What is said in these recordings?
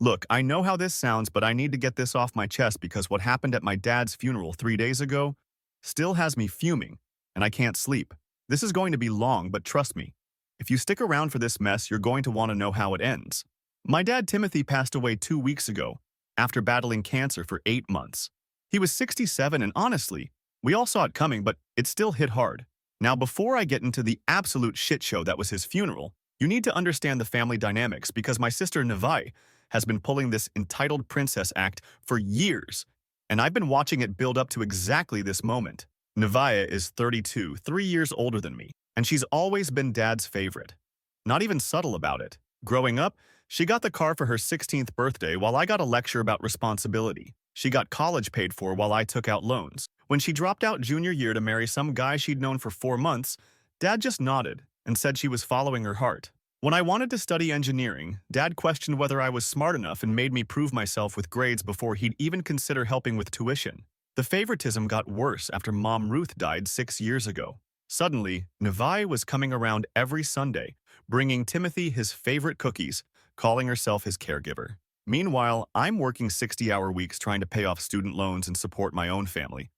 Look, I know how this sounds, but I need to get this off my chest because what happened at my dad's funeral 3 days ago still has me fuming, and I can't sleep. This is going to be long, but trust me, if you stick around for this mess, you're going to want to know how it ends. My dad Timothy passed away 2 weeks ago after battling cancer for 8 months. He was 67, and honestly, we all saw it coming, but it still hit hard. Now, before I get into the absolute shit show that was his funeral, you need to understand the family dynamics because my sister Navai has been pulling this entitled princess act for years, and I've been watching it build up to exactly this moment. Navaya is 32, 3 years older than me, and she's always been dad's favorite. Not even subtle about it. Growing up, she got the car for her 16th birthday while I got a lecture about responsibility. She got college paid for while I took out loans. When she dropped out junior year to marry some guy she'd known for 4 months, Dad just nodded and said she was following her heart. When I wanted to study engineering, Dad questioned whether I was smart enough and made me prove myself with grades before he'd even consider helping with tuition. The favoritism got worse after Mom Ruth died 6 years ago. Suddenly, Navai was coming around every Sunday, bringing Timothy his favorite cookies, calling herself his caregiver. Meanwhile, I'm working 60-hour weeks trying to pay off student loans and support my own family.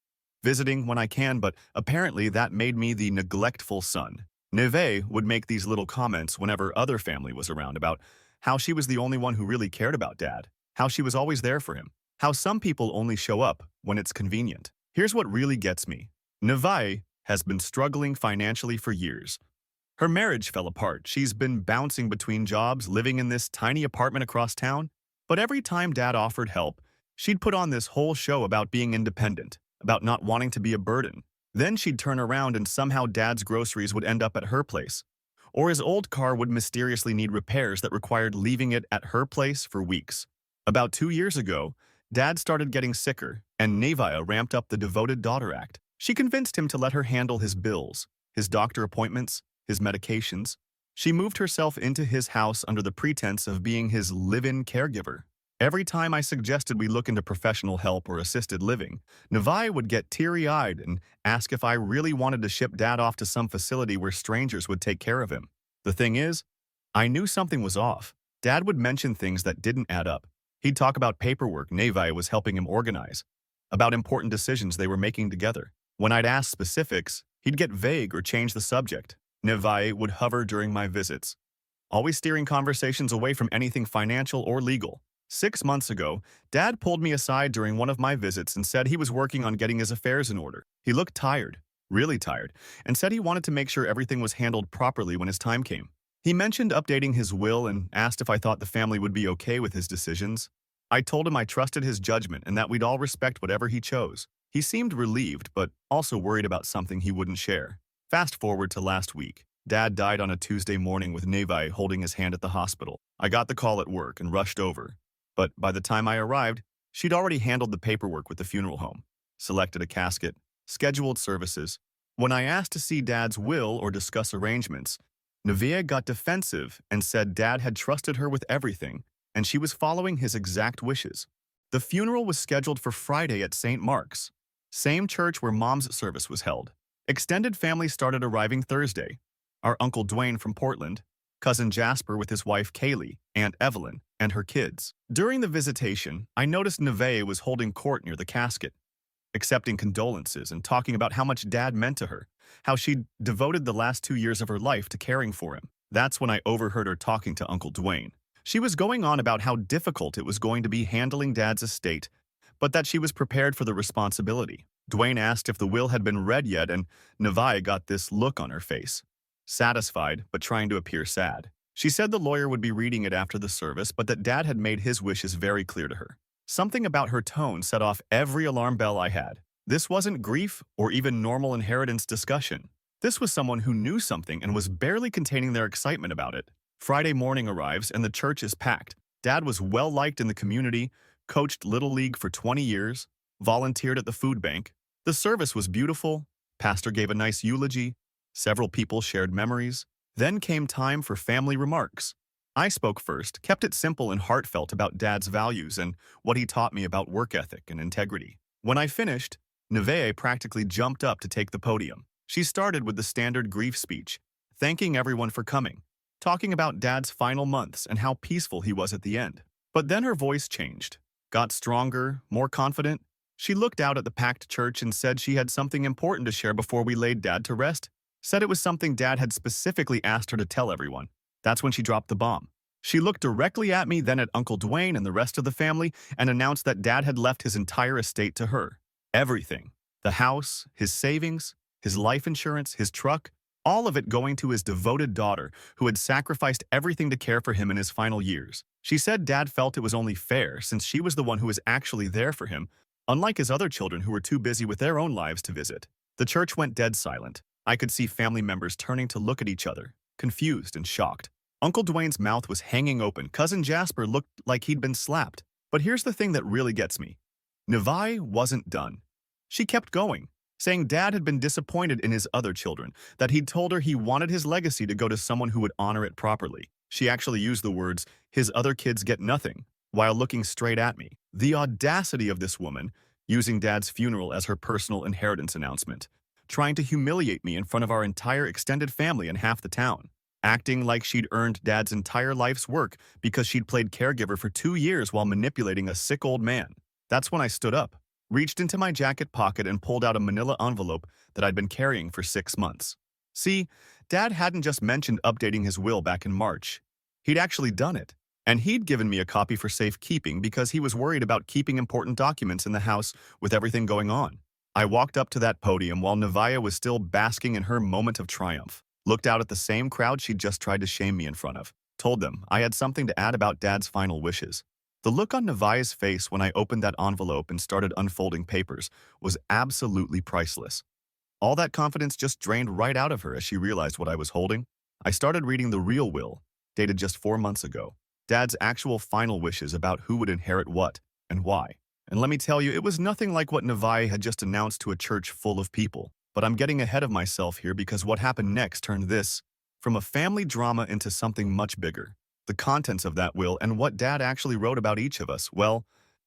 Visiting when I can, but apparently that made me the neglectful son. Neve would make these little comments whenever other family was around about how she was the only one who really cared about Dad, how she was always there for him, how some people only show up when it's convenient. Here's what really gets me. Neve has been struggling financially for years. Her marriage fell apart. She's been bouncing between jobs, living in this tiny apartment across town. But every time Dad offered help, she'd put on this whole show about being independent, about not wanting to be a burden. Then she'd turn around and somehow Dad's groceries would end up at her place. Or his old car would mysteriously need repairs that required leaving it at her place for weeks. About 2 years ago, Dad started getting sicker, and Nevia ramped up the devoted daughter act. She convinced him to let her handle his bills, his doctor appointments, his medications. She moved herself into his house under the pretense of being his live-in caregiver. Every time I suggested we look into professional help or assisted living, Navai would get teary-eyed and ask if I really wanted to ship Dad off to some facility where strangers would take care of him. The thing is, I knew something was off. Dad would mention things that didn't add up. He'd talk about paperwork Navai was helping him organize, about important decisions they were making together. When I'd ask specifics, he'd get vague or change the subject. Navai would hover during my visits, always steering conversations away from anything financial or legal. 6 months ago, Dad pulled me aside during one of my visits and said he was working on getting his affairs in order. He looked tired, really tired, and said he wanted to make sure everything was handled properly when his time came. He mentioned updating his will and asked if I thought the family would be okay with his decisions. I told him I trusted his judgment and that we'd all respect whatever he chose. He seemed relieved, but also worried about something he wouldn't share. Fast forward to last week. Dad died on a Tuesday morning with Nevi holding his hand at the hospital. I got the call at work and rushed over. But by the time I arrived, she'd already handled the paperwork with the funeral home, selected a casket, scheduled services. When I asked to see Dad's will or discuss arrangements, Navia got defensive and said Dad had trusted her with everything, and she was following his exact wishes. The funeral was scheduled for Friday at St. Mark's, same church where Mom's service was held. Extended family started arriving Thursday. Our Uncle Dwayne from Portland, Cousin Jasper with his wife Kaylee, Aunt Evelyn, and her kids. During the visitation, I noticed Neve was holding court near the casket, accepting condolences and talking about how much Dad meant to her, how she'd devoted the last 2 years of her life to caring for him. That's when I overheard her talking to Uncle Dwayne. She was going on about how difficult it was going to be handling Dad's estate, but that she was prepared for the responsibility. Dwayne asked if the will had been read yet, and Nevi got this look on her face, satisfied but trying to appear sad. She said the lawyer would be reading it after the service, but that Dad had made his wishes very clear to her. Something about her tone set off every alarm bell I had. This wasn't grief or even normal inheritance discussion. This was someone who knew something and was barely containing their excitement about it. Friday morning arrives and the church is packed. Dad was well-liked in the community, coached Little League for 20 years, volunteered at the food bank. The service was beautiful. Pastor gave a nice eulogy. Several people shared memories. Then came time for family remarks. I spoke first, kept it simple and heartfelt about Dad's values and what he taught me about work ethic and integrity. When I finished, Neve practically jumped up to take the podium. She started with the standard grief speech, thanking everyone for coming, talking about Dad's final months and how peaceful he was at the end. But then her voice changed, got stronger, more confident. She looked out at the packed church and said she had something important to share before we laid Dad to rest. Said it was something Dad had specifically asked her to tell everyone. That's when she dropped the bomb. She looked directly at me, then at Uncle Dwayne and the rest of the family, and announced that Dad had left his entire estate to her. Everything. The house, his savings, his life insurance, his truck, all of it going to his devoted daughter, who had sacrificed everything to care for him in his final years. She said Dad felt it was only fair since she was the one who was actually there for him, unlike his other children who were too busy with their own lives to visit. The church went dead silent. I could see family members turning to look at each other, confused and shocked. Uncle Dwayne's mouth was hanging open. Cousin Jasper looked like he'd been slapped. But here's the thing that really gets me. Nevi wasn't done. She kept going, saying Dad had been disappointed in his other children, that he'd told her he wanted his legacy to go to someone who would honor it properly. She actually used the words, "his other kids get nothing," while looking straight at me. The audacity of this woman, using Dad's funeral as her personal inheritance announcement, trying to humiliate me in front of our entire extended family and half the town, acting like she'd earned Dad's entire life's work because she'd played caregiver for 2 years while manipulating a sick old man. That's when I stood up, reached into my jacket pocket and pulled out a manila envelope that I'd been carrying for 6 months. See, Dad hadn't just mentioned updating his will back in March. He'd actually done it. And he'd given me a copy for safekeeping because he was worried about keeping important documents in the house with everything going on. I walked up to that podium while Nevaeh was still basking in her moment of triumph, looked out at the same crowd she'd just tried to shame me in front of, told them I had something to add about Dad's final wishes. The look on Nevaeh's face when I opened that envelope and started unfolding papers was absolutely priceless. All that confidence just drained right out of her as she realized what I was holding. I started reading the real will, dated just 4 months ago. Dad's actual final wishes about who would inherit what and why. And let me tell you, it was nothing like what Nevaeh had just announced to a church full of people. But I'm getting ahead of myself here because what happened next turned this from a family drama into something much bigger. The contents of that will and what Dad actually wrote about each of us, well,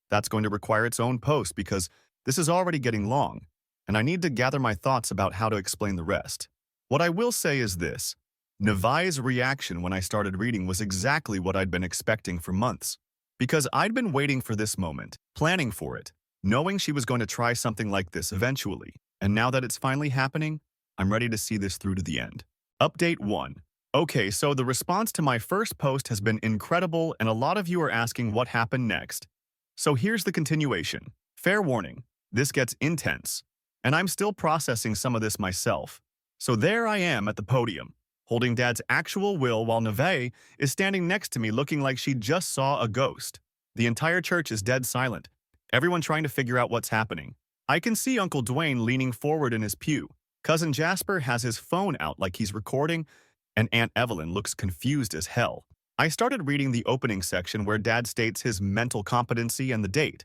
that's going to require its own post because this is already getting long, and I need to gather my thoughts about how to explain the rest. What I will say is this. Nevaeh's reaction when I started reading was exactly what I'd been expecting for months. Because I'd been waiting for this moment, planning for it, knowing she was going to try something like this eventually. And now that it's finally happening, I'm ready to see this through to the end. Update 1. Okay, so the response to my first post has been incredible and a lot of you are asking what happened next. So here's the continuation. Fair warning, this gets intense. And I'm still processing some of this myself. So there I am at the podium, holding Dad's actual will while Nevaeh is standing next to me looking like she just saw a ghost. The entire church is dead silent, everyone trying to figure out what's happening. I can see Uncle Dwayne leaning forward in his pew. Cousin Jasper has his phone out like he's recording, and Aunt Evelyn looks confused as hell. I started reading the opening section where Dad states his mental competency and the date,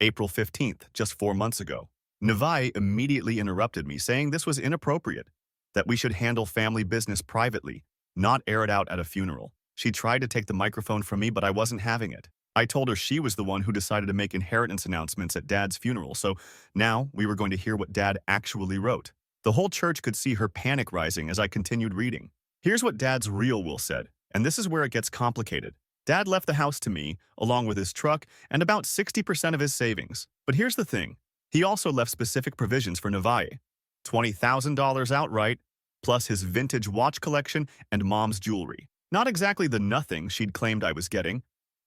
April 15th, just 4 months ago. Nevaeh immediately interrupted me, saying this was inappropriate, that we should handle family business privately, not air it out at a funeral. She tried to take the microphone from me, but I wasn't having it. I told her she was the one who decided to make inheritance announcements at Dad's funeral, so now we were going to hear what Dad actually wrote. The whole church could see her panic rising as I continued reading. Here's what Dad's real will said, and this is where it gets complicated. Dad left the house to me, along with his truck and about 60% of his savings. But here's the thing. He also left specific provisions for Nevaeh. $20,000 outright, plus his vintage watch collection and Mom's jewelry. Not exactly the nothing she'd claimed I was getting,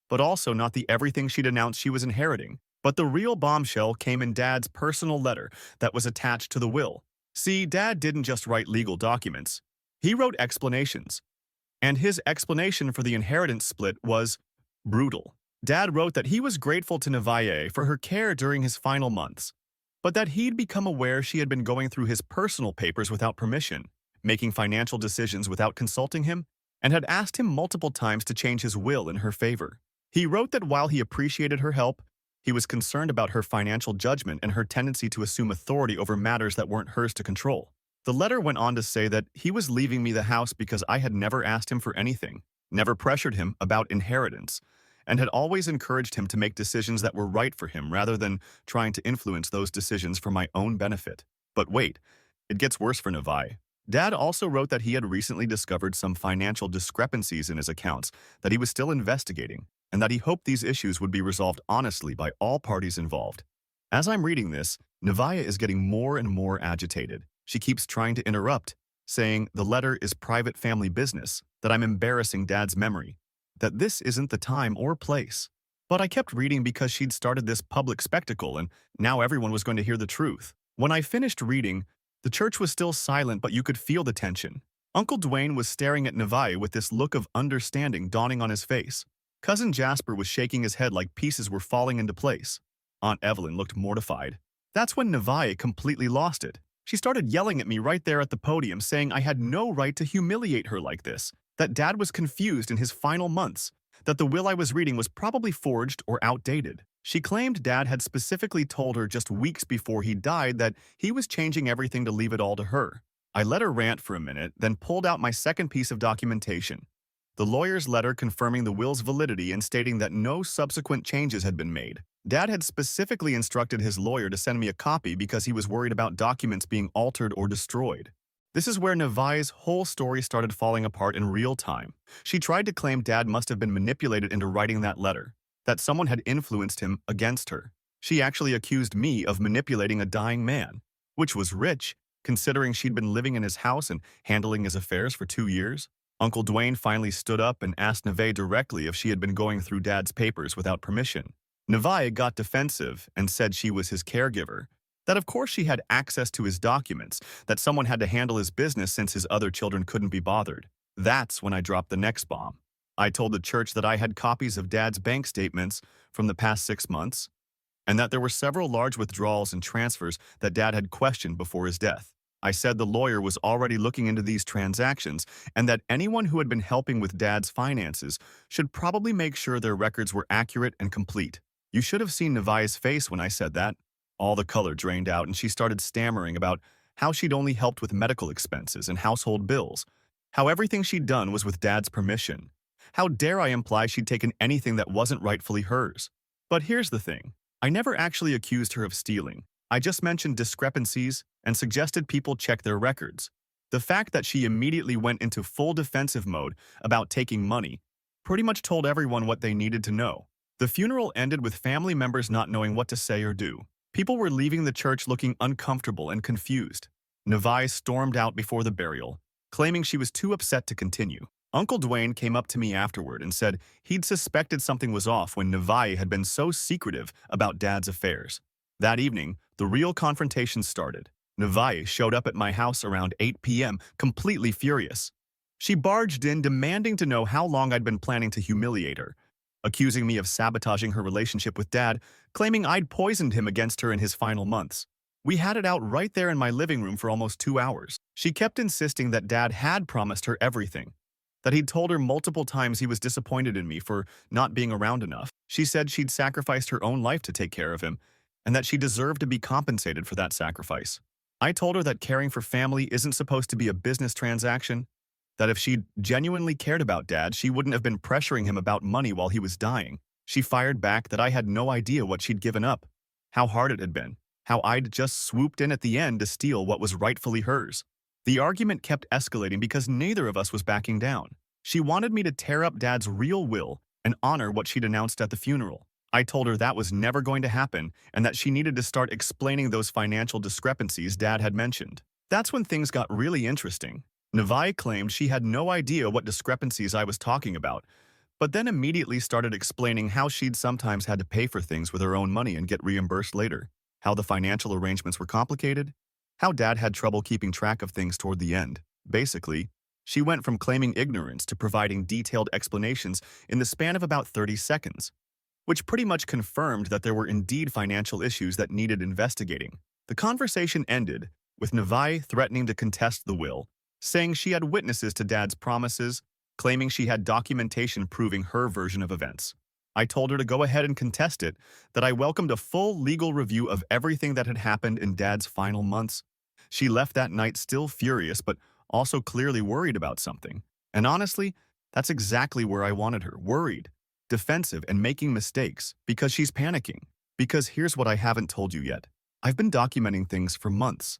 but also not the everything she'd announced she was inheriting. But the real bombshell came in Dad's personal letter that was attached to the will. See, Dad didn't just write legal documents. He wrote explanations. And his explanation for the inheritance split was brutal. Dad wrote that he was grateful to Nevaeh for her care during his final months, but that he'd become aware she had been going through his personal papers without permission, making financial decisions without consulting him, and had asked him multiple times to change his will in her favor. He wrote that while he appreciated her help, he was concerned about her financial judgment and her tendency to assume authority over matters that weren't hers to control. The letter went on to say that he was leaving me the house because I had never asked him for anything, never pressured him about inheritance, and had always encouraged him to make decisions that were right for him rather than trying to influence those decisions for my own benefit. But wait, it gets worse for Nevaeh. Dad also wrote that he had recently discovered some financial discrepancies in his accounts that he was still investigating, and that he hoped these issues would be resolved honestly by all parties involved. As I'm reading this, Navaya is getting more and more agitated. She keeps trying to interrupt, saying the letter is private family business, that I'm embarrassing Dad's memory, that this isn't the time or place. But I kept reading because she'd started this public spectacle and now everyone was going to hear the truth. When I finished reading, the church was still silent, but you could feel the tension. Uncle Dwayne was staring at Navai with this look of understanding dawning on his face. Cousin Jasper was shaking his head like pieces were falling into place. Aunt Evelyn looked mortified. That's when Navai completely lost it. She started yelling at me right there at the podium, saying I had no right to humiliate her like this, that Dad was confused in his final months, that the will I was reading was probably forged or outdated. She claimed Dad had specifically told her just weeks before he died that he was changing everything to leave it all to her. I let her rant for a minute, then pulled out my second piece of documentation, the lawyer's letter confirming the will's validity and stating that no subsequent changes had been made. Dad had specifically instructed his lawyer to send me a copy because he was worried about documents being altered or destroyed. This is where Navai's whole story started falling apart in real time. She tried to claim Dad must have been manipulated into writing that letter, that someone had influenced him against her. She actually accused me of manipulating a dying man, which was rich, considering she'd been living in his house and handling his affairs for 2 years. Uncle Dwayne finally stood up and asked Navai directly if she had been going through Dad's papers without permission. Navai got defensive and said she was his caregiver, that of course she had access to his documents, that someone had to handle his business since his other children couldn't be bothered. That's when I dropped the next bomb. I told the church that I had copies of Dad's bank statements from the past 6 months, and that there were several large withdrawals and transfers that Dad had questioned before his death. I said the lawyer was already looking into these transactions and that anyone who had been helping with Dad's finances should probably make sure their records were accurate and complete. You should have seen Navai's face when I said that. All the color drained out and she started stammering about how she'd only helped with medical expenses and household bills, how everything she'd done was with Dad's permission. How dare I imply she'd taken anything that wasn't rightfully hers? But here's the thing. I never actually accused her of stealing. I just mentioned discrepancies and suggested people check their records. The fact that she immediately went into full defensive mode about taking money pretty much told everyone what they needed to know. The funeral ended with family members not knowing what to say or do. People were leaving the church looking uncomfortable and confused. Navai stormed out before the burial, claiming she was too upset to continue. Uncle Dwayne came up to me afterward and said he'd suspected something was off when Navai had been so secretive about Dad's affairs. That evening, the real confrontation started. Navai showed up at my house around 8 p.m., completely furious. She barged in, demanding to know how long I'd been planning to humiliate her, accusing me of sabotaging her relationship with Dad, claiming I'd poisoned him against her in his final months. We had it out right there in my living room for almost 2 hours. She kept insisting that Dad had promised her everything, that he'd told her multiple times he was disappointed in me for not being around enough. She said she'd sacrificed her own life to take care of him, and that she deserved to be compensated for that sacrifice. I told her that caring for family isn't supposed to be a business transaction, that if she'd genuinely cared about Dad, she wouldn't have been pressuring him about money while he was dying. She fired back that I had no idea what she'd given up, how hard it had been, how I'd just swooped in at the end to steal what was rightfully hers. The argument kept escalating because neither of us was backing down. She wanted me to tear up Dad's real will and honor what she'd announced at the funeral. I told her that was never going to happen and that she needed to start explaining those financial discrepancies Dad had mentioned. That's when things got really interesting. Navai claimed she had no idea what discrepancies I was talking about, but then immediately started explaining how she'd sometimes had to pay for things with her own money and get reimbursed later, how the financial arrangements were complicated, how Dad had trouble keeping track of things toward the end. Basically, she went from claiming ignorance to providing detailed explanations in the span of about 30 seconds. Which pretty much confirmed that there were indeed financial issues that needed investigating. The conversation ended with Navai threatening to contest the will, saying she had witnesses to Dad's promises, claiming she had documentation proving her version of events. I told her to go ahead and contest it, that I welcomed a full legal review of everything that had happened in Dad's final months. She left that night still furious, but also clearly worried about something. And honestly, that's exactly where I wanted her, worried, defensive, and making mistakes, because she's panicking. Because here's what I haven't told you yet. I've been documenting things for months.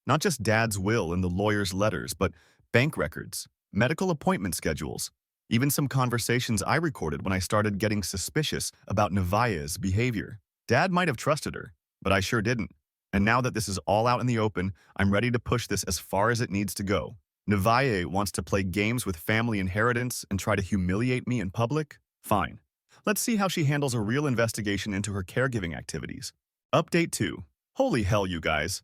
Not just Dad's will and the lawyer's letters, but bank records, medical appointment schedules, Even some conversations I recorded when I started getting suspicious about Nevaeh's behavior. Dad might have trusted her, but I sure didn't. And now that this is all out in the open, I'm ready to push this as far as it needs to go. Nevaeh wants to play games with family inheritance and try to humiliate me in public? Fine. Let's see how she handles a real investigation into her caregiving activities. Update 2. Holy hell, you guys.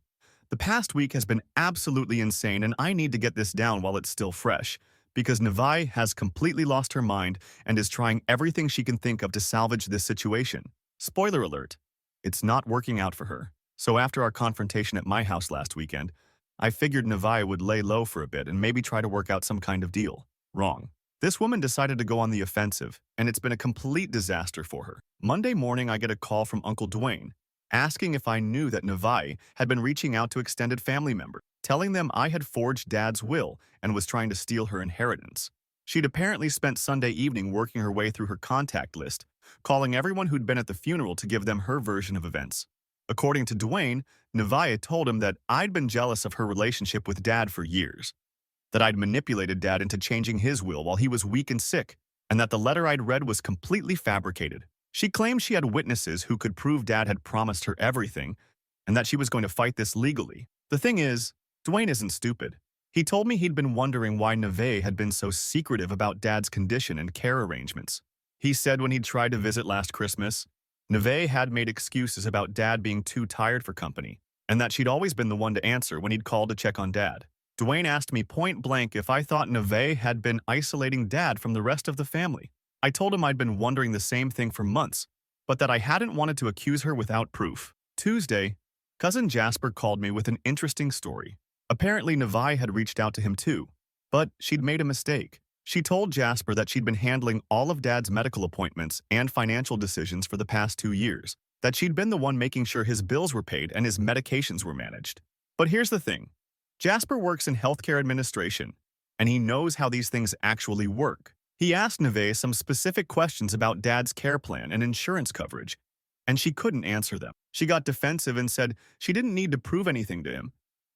The past week has been absolutely insane, and I need to get this down while it's still fresh, because Nevaeh has completely lost her mind and is trying everything she can think of to salvage this situation. Spoiler alert, it's not working out for her. So after our confrontation at my house last weekend, I figured Nevaeh would lay low for a bit and maybe try to work out some kind of deal. Wrong. This woman decided to go on the offensive, and it's been a complete disaster for her. Monday morning, I get a call from Uncle Dwayne, asking if I knew that Nevaeh had been reaching out to extended family members, telling them I had forged Dad's will and was trying to steal her inheritance. She'd apparently spent Sunday evening working her way through her contact list, calling everyone who'd been at the funeral to give them her version of events. According to Dwayne, Nevaeh told him that I'd been jealous of her relationship with Dad for years, that I'd manipulated Dad into changing his will while he was weak and sick, and that the letter I'd read was completely fabricated. She claimed she had witnesses who could prove Dad had promised her everything, and that she was going to fight this legally. The thing is, Dwayne isn't stupid. He told me he'd been wondering why Nevaeh had been so secretive about Dad's condition and care arrangements. He said when he'd tried to visit last Christmas, Nevaeh had made excuses about Dad being too tired for company, and that she'd always been the one to answer when he'd called to check on Dad. Dwayne asked me point blank if I thought Nevaeh had been isolating Dad from the rest of the family. I told him I'd been wondering the same thing for months, but that I hadn't wanted to accuse her without proof. Tuesday, Cousin Jasper called me with an interesting story. Apparently, Nevaeh had reached out to him too, but she'd made a mistake. She told Jasper that she'd been handling all of Dad's medical appointments and financial decisions for the past 2 years, that she'd been the one making sure his bills were paid and his medications were managed. But here's the thing. Jasper works in healthcare administration, and he knows how these things actually work. He asked Nevaeh some specific questions about Dad's care plan and insurance coverage, and she couldn't answer them. She got defensive and said she didn't need to prove anything to him,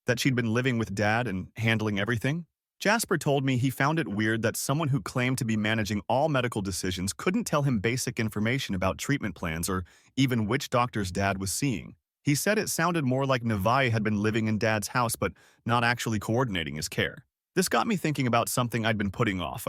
that she'd been living with Dad and handling everything. Jasper told me he found it weird that someone who claimed to be managing all medical decisions couldn't tell him basic information about treatment plans or even which doctors Dad was seeing. He said it sounded more like Nevaeh had been living in Dad's house but not actually coordinating his care. This got me thinking about something I'd been putting off.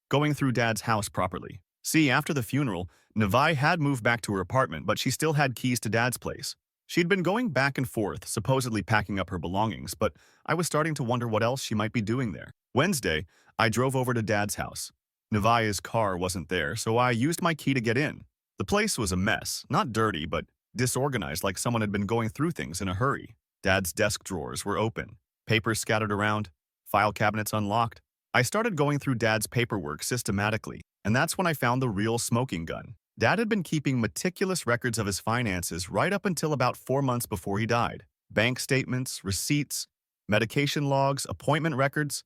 Going through Dad's house properly. See, after the funeral, Nevaeh had moved back to her apartment, but she still had keys to Dad's place. She'd been going back and forth, supposedly packing up her belongings, but I was starting to wonder what else she might be doing there. Wednesday, I drove over to Dad's house. Nevaeh's car wasn't there, so I used my key to get in. The place was a mess, not dirty, but disorganized like someone had been going through things in a hurry. Dad's desk drawers were open, papers scattered around, file cabinets unlocked. I started going through Dad's paperwork systematically, and that's when I found the real smoking gun. Dad had been keeping meticulous records of his finances right up until about 4 months before he died. Bank statements, receipts, medication logs, appointment records,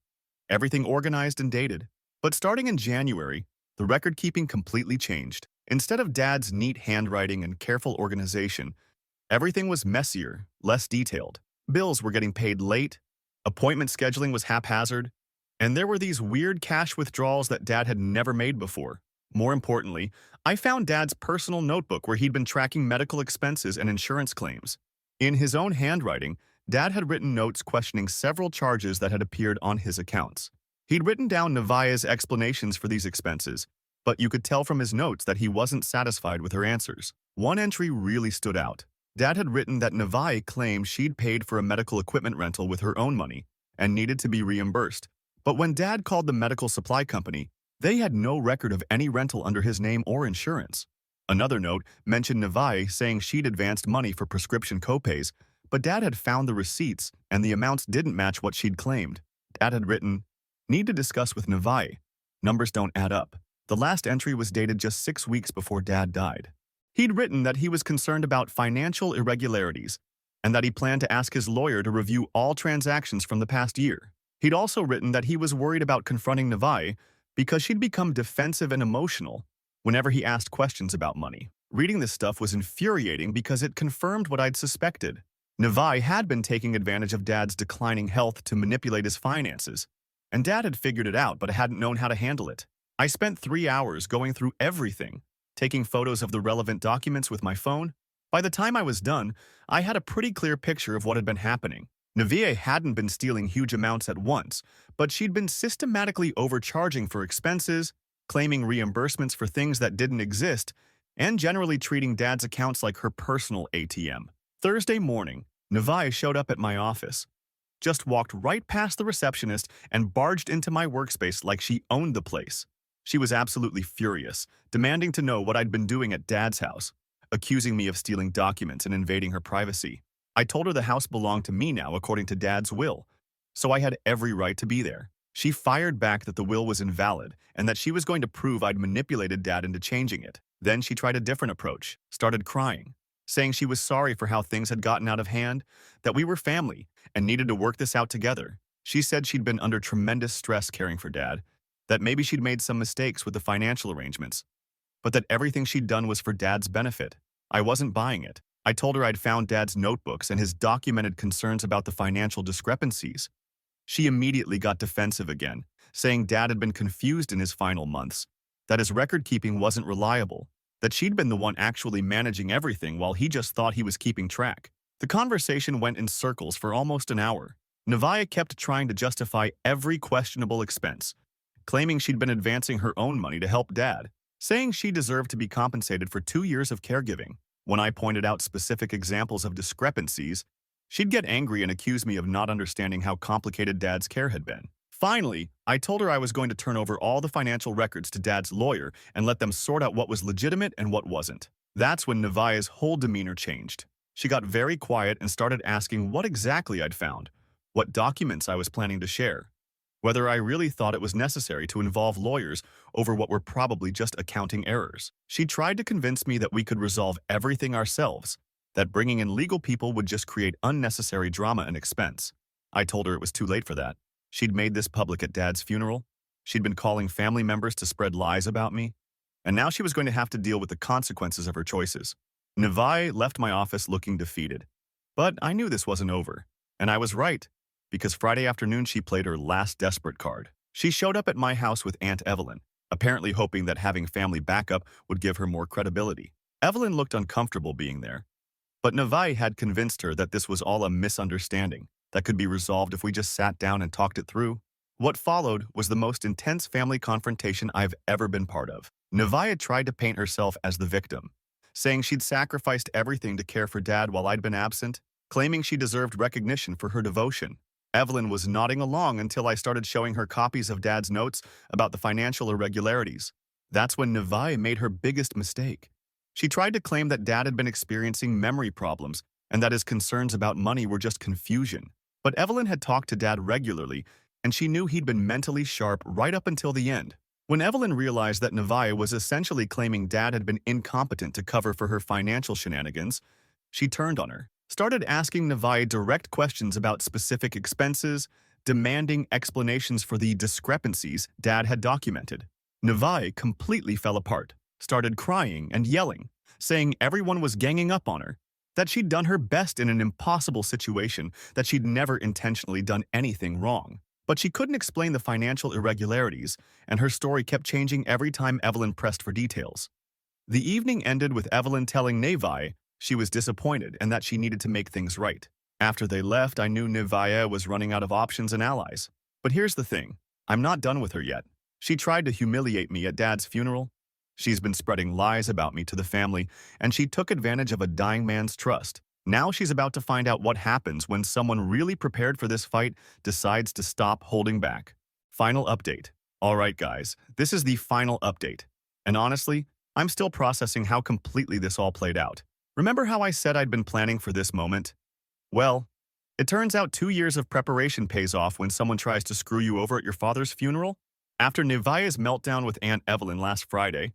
everything organized and dated. But starting in January, the record-keeping completely changed. Instead of Dad's neat handwriting and careful organization, everything was messier, less detailed. Bills were getting paid late, appointment scheduling was haphazard, and there were these weird cash withdrawals that Dad had never made before. More importantly, I found Dad's personal notebook where he'd been tracking medical expenses and insurance claims. In his own handwriting, Dad had written notes questioning several charges that had appeared on his accounts. He'd written down Nevaeh's explanations for these expenses, but you could tell from his notes that he wasn't satisfied with her answers. One entry really stood out. Dad had written that Nevaeh claimed she'd paid for a medical equipment rental with her own money and needed to be reimbursed. But when Dad called the medical supply company, they had no record of any rental under his name or insurance. Another note mentioned Nevaeh saying she'd advanced money for prescription copays, but Dad had found the receipts and the amounts didn't match what she'd claimed. Dad had written, "Need to discuss with Nevaeh. Numbers don't add up." The last entry was dated just 6 weeks before Dad died. He'd written that he was concerned about financial irregularities and that he planned to ask his lawyer to review all transactions from the past year. He'd also written that he was worried about confronting Nevaeh because she'd become defensive and emotional whenever he asked questions about money. Reading this stuff was infuriating because it confirmed what I'd suspected. Nevaeh had been taking advantage of Dad's declining health to manipulate his finances, and Dad had figured it out but hadn't known how to handle it. I spent 3 hours going through everything, taking photos of the relevant documents with my phone. By the time I was done, I had a pretty clear picture of what had been happening. Navia hadn't been stealing huge amounts at once, but she'd been systematically overcharging for expenses, claiming reimbursements for things that didn't exist, and generally treating Dad's accounts like her personal ATM. Thursday morning, Navia showed up at my office, just walked right past the receptionist and barged into my workspace like she owned the place. She was absolutely furious, demanding to know what I'd been doing at Dad's house, accusing me of stealing documents and invading her privacy. I told her the house belonged to me now according to Dad's will, so I had every right to be there. She fired back that the will was invalid and that she was going to prove I'd manipulated Dad into changing it. Then she tried a different approach, started crying, saying she was sorry for how things had gotten out of hand, that we were family and needed to work this out together. She said she'd been under tremendous stress caring for Dad, that maybe she'd made some mistakes with the financial arrangements, but that everything she'd done was for Dad's benefit. I wasn't buying it. I told her I'd found Dad's notebooks and his documented concerns about the financial discrepancies. She immediately got defensive again, saying Dad had been confused in his final months, that his record-keeping wasn't reliable, that she'd been the one actually managing everything while he just thought he was keeping track. The conversation went in circles for almost an hour. Navia kept trying to justify every questionable expense, claiming she'd been advancing her own money to help Dad, saying she deserved to be compensated for 2 years of caregiving. When I pointed out specific examples of discrepancies, she'd get angry and accuse me of not understanding how complicated Dad's care had been. Finally, I told her I was going to turn over all the financial records to Dad's lawyer and let them sort out what was legitimate and what wasn't. That's when Navia's whole demeanor changed. She got very quiet and started asking what exactly I'd found, what documents I was planning to share, whether I really thought it was necessary to involve lawyers over what were probably just accounting errors. She tried to convince me that we could resolve everything ourselves, that bringing in legal people would just create unnecessary drama and expense. I told her it was too late for that. She'd made this public at Dad's funeral. She'd been calling family members to spread lies about me. And now she was going to have to deal with the consequences of her choices. Navai left my office looking defeated. But I knew this wasn't over. And I was right, because Friday afternoon she played her last desperate card. She showed up at my house with Aunt Evelyn, apparently hoping that having family backup would give her more credibility. Evelyn looked uncomfortable being there, but Navai had convinced her that this was all a misunderstanding that could be resolved if we just sat down and talked it through. What followed was the most intense family confrontation I've ever been part of. Navai tried to paint herself as the victim, saying she'd sacrificed everything to care for Dad while I'd been absent, claiming she deserved recognition for her devotion. Evelyn was nodding along until I started showing her copies of Dad's notes about the financial irregularities. That's when Navai made her biggest mistake. She tried to claim that Dad had been experiencing memory problems and that his concerns about money were just confusion. But Evelyn had talked to Dad regularly, and she knew he'd been mentally sharp right up until the end. When Evelyn realized that Navai was essentially claiming Dad had been incompetent to cover for her financial shenanigans, she turned on her, started asking Navai direct questions about specific expenses, demanding explanations for the discrepancies Dad had documented. Navai completely fell apart, started crying and yelling, saying everyone was ganging up on her, that she'd done her best in an impossible situation, that she'd never intentionally done anything wrong. But she couldn't explain the financial irregularities, and her story kept changing every time Evelyn pressed for details. The evening ended with Evelyn telling Navai she was disappointed and that she needed to make things right. After they left, I knew Navia was running out of options and allies. But here's the thing, I'm not done with her yet. She tried to humiliate me at Dad's funeral. She's been spreading lies about me to the family, and she took advantage of a dying man's trust. Now she's about to find out what happens when someone really prepared for this fight decides to stop holding back. Final update. Alright guys, this is the final update. And honestly, I'm still processing how completely this all played out. Remember how I said I'd been planning for this moment? Well, it turns out 2 years of preparation pays off when someone tries to screw you over at your father's funeral. After Navia's meltdown with Aunt Evelyn last Friday,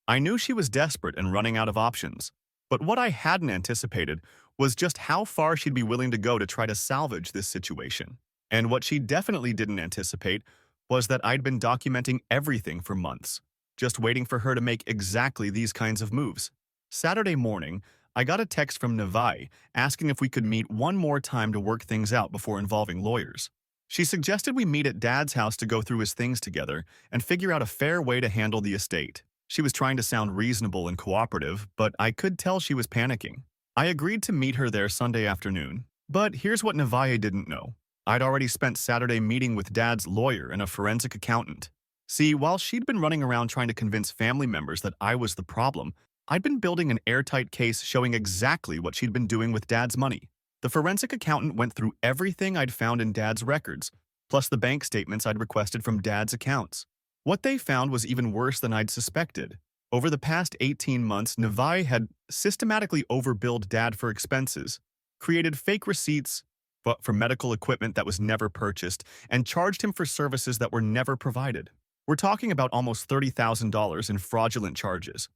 I knew she was desperate and running out of options. But what I hadn't anticipated was just how far she'd be willing to go to try to salvage this situation. And what she definitely didn't anticipate was that I'd been documenting everything for months, just waiting for her to make exactly these kinds of moves. Saturday morning, I got a text from Navai asking if we could meet one more time to work things out before involving lawyers. She suggested we meet at Dad's house to go through his things together and figure out a fair way to handle the estate. She was trying to sound reasonable and cooperative, but I could tell she was panicking. I agreed to meet her there Sunday afternoon. But here's what Navaye didn't know. I'd already spent Saturday meeting with Dad's lawyer and a forensic accountant. See, while she'd been running around trying to convince family members that I was the problem, I'd been building an airtight case showing exactly what she'd been doing with Dad's money. The forensic accountant went through everything I'd found in Dad's records, plus the bank statements I'd requested from Dad's accounts. What they found was even worse than I'd suspected. Over the past 18 months, Navai had systematically overbilled Dad for expenses, created fake receipts for medical equipment that was never purchased, and charged him for services that were never provided. We're talking about almost $30,000 in fraudulent charges.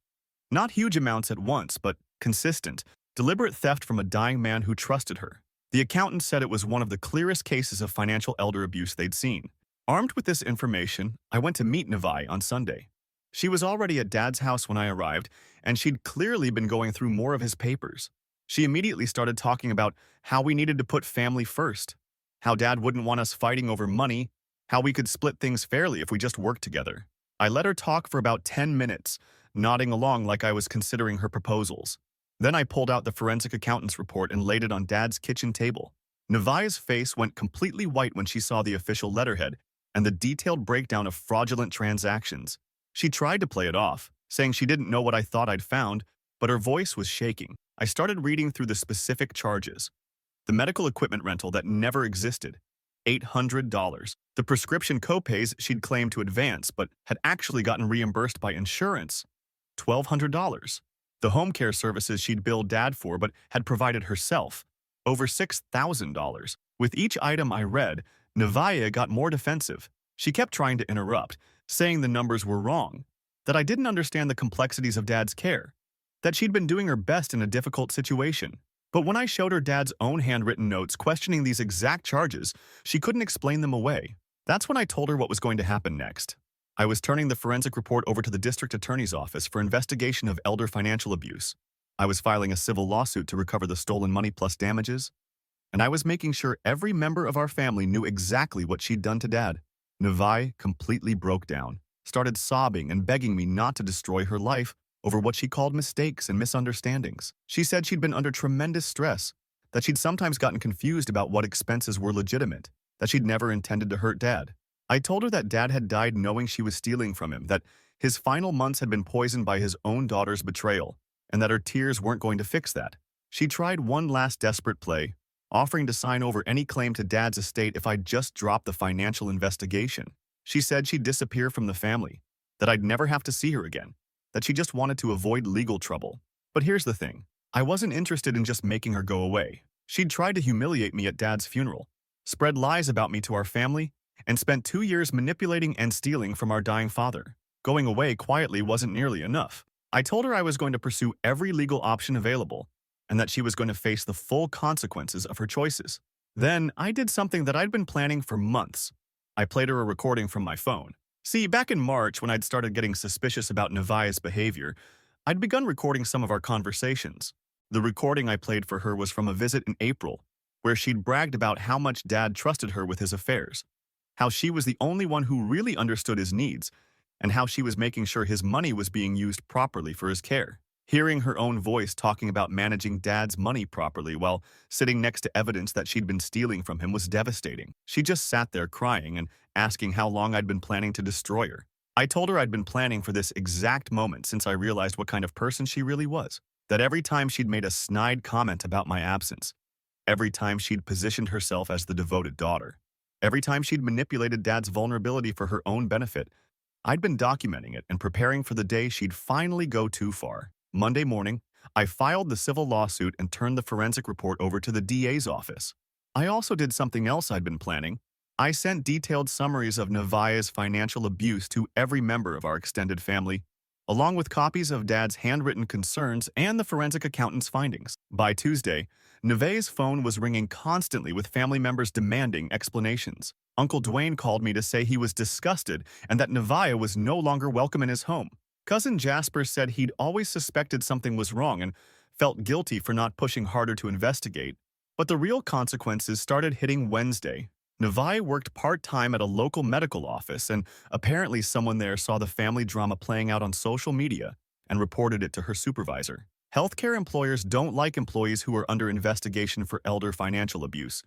Not huge amounts at once, but consistent, deliberate theft from a dying man who trusted her. The accountant said it was one of the clearest cases of financial elder abuse they'd seen. Armed with this information, I went to meet Navai on Sunday. She was already at Dad's house when I arrived, and she'd clearly been going through more of his papers. She immediately started talking about how we needed to put family first, how Dad wouldn't want us fighting over money, how we could split things fairly if we just worked together. I let her talk for about 10 minutes, nodding along like I was considering her proposals. Then I pulled out the forensic accountant's report and laid it on Dad's kitchen table. Navai's face went completely white when she saw the official letterhead and the detailed breakdown of fraudulent transactions. She tried to play it off, saying she didn't know what I thought I'd found, but her voice was shaking. I started reading through the specific charges. The medical equipment rental that never existed, $800. The prescription copays she'd claimed to advance but had actually gotten reimbursed by insurance, $1,200. The home care services she'd billed Dad for but had provided herself, over $6,000. With each item I read, Navaya got more defensive. She kept trying to interrupt, saying the numbers were wrong, that I didn't understand the complexities of Dad's care, that she'd been doing her best in a difficult situation. But when I showed her Dad's own handwritten notes questioning these exact charges, she couldn't explain them away. That's when I told her what was going to happen next. I was turning the forensic report over to the district attorney's office for investigation of elder financial abuse. I was filing a civil lawsuit to recover the stolen money plus damages, and I was making sure every member of our family knew exactly what she'd done to Dad. Navai completely broke down, started sobbing and begging me not to destroy her life over what she called mistakes and misunderstandings. She said she'd been under tremendous stress, that she'd sometimes gotten confused about what expenses were legitimate, that she'd never intended to hurt Dad. I told her that Dad had died knowing she was stealing from him, that his final months had been poisoned by his own daughter's betrayal, and that her tears weren't going to fix that. She tried one last desperate play, offering to sign over any claim to Dad's estate if I'd just dropped the financial investigation. She said she'd disappear from the family, that I'd never have to see her again, that she just wanted to avoid legal trouble. But here's the thing. I wasn't interested in just making her go away. She'd tried to humiliate me at Dad's funeral, spread lies about me to our family, and spent 2 years manipulating and stealing from our dying father. Going away quietly wasn't nearly enough. I told her I was going to pursue every legal option available, and that she was going to face the full consequences of her choices. Then, I did something that I'd been planning for months. I played her a recording from my phone. See, back in March, when I'd started getting suspicious about Navaya's behavior, I'd begun recording some of our conversations. The recording I played for her was from a visit in April, where she'd bragged about how much Dad trusted her with his affairs, how she was the only one who really understood his needs, and how she was making sure his money was being used properly for his care. Hearing her own voice talking about managing Dad's money properly while sitting next to evidence that she'd been stealing from him was devastating. She just sat there crying and asking how long I'd been planning to destroy her. I told her I'd been planning for this exact moment since I realized what kind of person she really was. That every time she'd made a snide comment about my absence, every time she'd positioned herself as the devoted daughter, every time she'd manipulated Dad's vulnerability for her own benefit, I'd been documenting it and preparing for the day she'd finally go too far. Monday morning, I filed the civil lawsuit and turned the forensic report over to the DA's office. I also did something else I'd been planning. I sent detailed summaries of Navaya's financial abuse to every member of our extended family, along with copies of Dad's handwritten concerns and the forensic accountant's findings. By Tuesday, Navaya's phone was ringing constantly with family members demanding explanations. Uncle Dwayne called me to say he was disgusted and that Navaya was no longer welcome in his home. Cousin Jasper said he'd always suspected something was wrong and felt guilty for not pushing harder to investigate. But the real consequences started hitting Wednesday. Navai worked part-time at a local medical office, and apparently someone there saw the family drama playing out on social media and reported it to her supervisor. Healthcare employers don't like employees who are under investigation for elder financial abuse,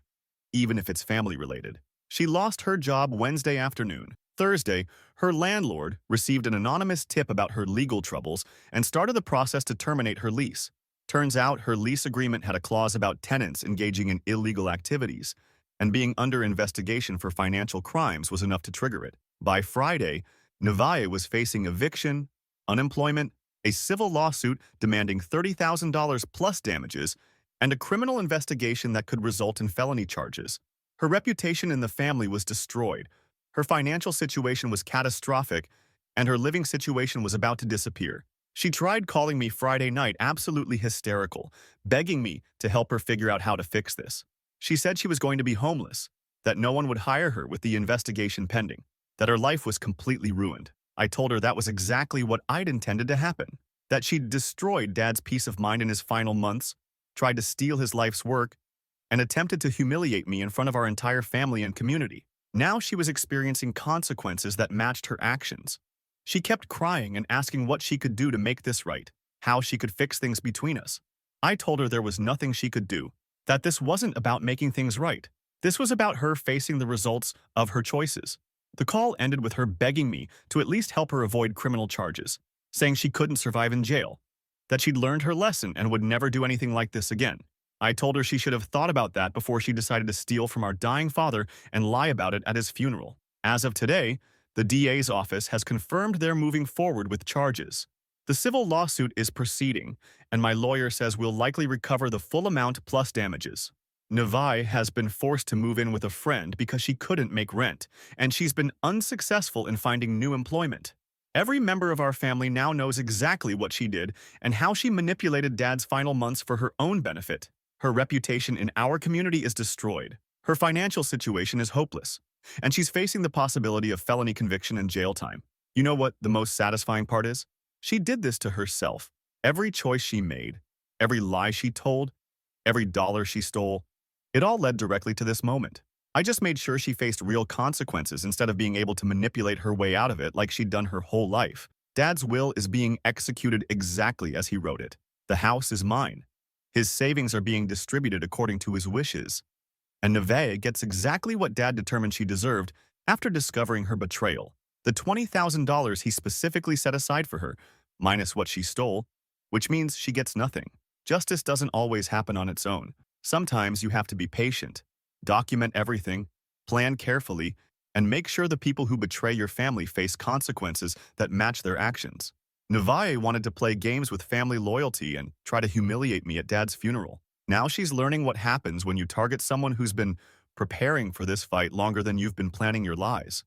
even if it's family-related. She lost her job Wednesday afternoon. Thursday, her landlord received an anonymous tip about her legal troubles and started the process to terminate her lease. Turns out her lease agreement had a clause about tenants engaging in illegal activities, and being under investigation for financial crimes was enough to trigger it. By Friday, Navaya was facing eviction, unemployment, a civil lawsuit demanding $30,000 plus damages, and a criminal investigation that could result in felony charges. Her reputation in the family was destroyed, her financial situation was catastrophic, and her living situation was about to disappear. She tried calling me Friday night absolutely hysterical, begging me to help her figure out how to fix this. She said she was going to be homeless, that no one would hire her with the investigation pending, that her life was completely ruined. I told her that was exactly what I'd intended to happen, that she'd destroyed Dad's peace of mind in his final months, tried to steal his life's work, and attempted to humiliate me in front of our entire family and community. Now she was experiencing consequences that matched her actions. She kept crying and asking what she could do to make this right, how she could fix things between us. I told her there was nothing she could do, that this wasn't about making things right. This was about her facing the results of her choices. The call ended with her begging me to at least help her avoid criminal charges, saying she couldn't survive in jail, that she'd learned her lesson and would never do anything like this again. I told her she should have thought about that before she decided to steal from our dying father and lie about it at his funeral. As of today, the DA's office has confirmed they're moving forward with charges. The civil lawsuit is proceeding, and my lawyer says we'll likely recover the full amount plus damages. Navai has been forced to move in with a friend because she couldn't make rent, and she's been unsuccessful in finding new employment. Every member of our family now knows exactly what she did and how she manipulated Dad's final months for her own benefit. Her reputation in our community is destroyed. Her financial situation is hopeless, and she's facing the possibility of felony conviction and jail time. You know what the most satisfying part is? She did this to herself. Every choice she made, every lie she told, every dollar she stole, it all led directly to this moment. I just made sure she faced real consequences instead of being able to manipulate her way out of it like she'd done her whole life. Dad's will is being executed exactly as he wrote it. The house is mine. His savings are being distributed according to his wishes. And Neve gets exactly what Dad determined she deserved after discovering her betrayal. The $20,000 he specifically set aside for her, minus what she stole, which means she gets nothing. Justice doesn't always happen on its own. Sometimes you have to be patient, document everything, plan carefully, and make sure the people who betray your family face consequences that match their actions. Navae wanted to play games with family loyalty and try to humiliate me at Dad's funeral. Now she's learning what happens when you target someone who's been preparing for this fight longer than you've been planning your lies.